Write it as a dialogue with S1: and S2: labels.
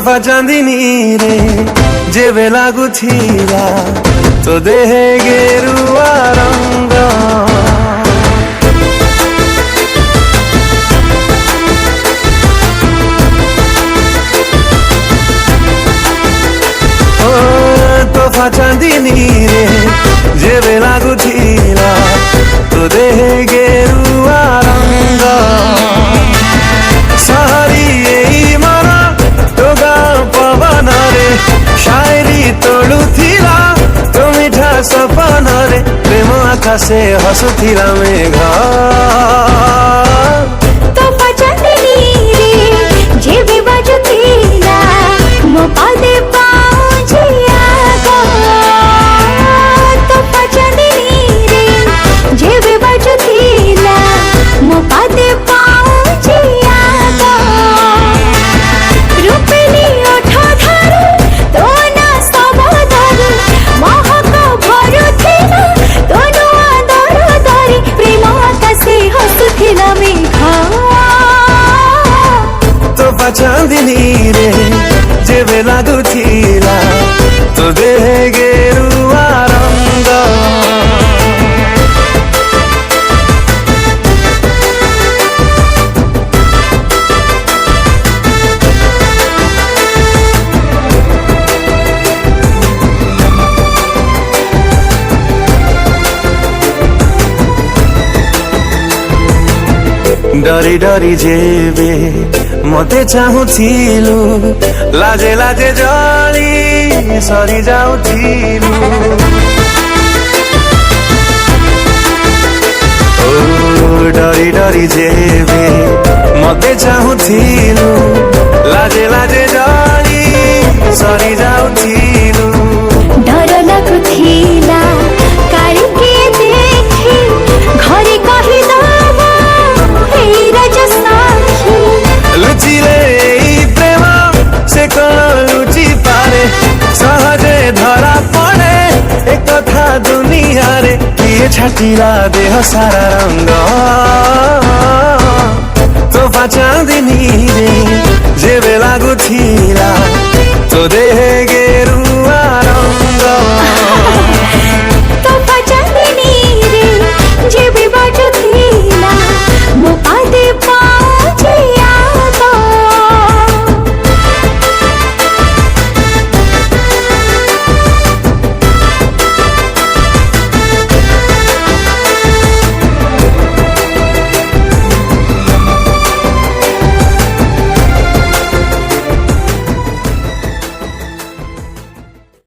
S1: तोहफा चांदनी रे जेबे लागुथिला तो देहे गेरुआ रंग तोहफा चांदनी रे जेबे लागुथिला तो देहे गेरुआ रंग सहरी मरा टोगा पवन रे शायरी तोड़ुथिला तो मिठा सपन रे प्रेम आकाशे हसुथिला मेघा
S2: तोहफा चांदनी रे जेबे बाजुथिला मो पादे पाउजिया गो तोहफा चांदनी रे जेबे बाजुथिला मो पादे पाउजिया गो रूपनी ओठ धरू तो ना सब धरू महक भरुथिला तो नुआ दर धरी प्रेम आकाशे हसुथिला मेघा
S1: तोहफा चांदनी रे जेबे लागुथिला तो देहे गेरुआ रंग डरी डरी जेबे मते चाहुथिलु लाजे लाजे जली सरी जाउथिलु ओ डरी डरी जेबे मते चाहुथिलु लाजे लाजे जली सरी जाउथिलु
S2: डर लागुथिला काली के देखी घरे कहि दबा हे राजा साखी
S1: लुचिले प्रेम से कौन लुचि पारे सहजे धरा पड़े एक कथा दुनिया रे किए छाटिला देह सारा रंग तोहफा चांदनी रे जेबे लागुथिला तो देहे गेरुआ रंग
S2: तोहफा चांदनी रे जेबे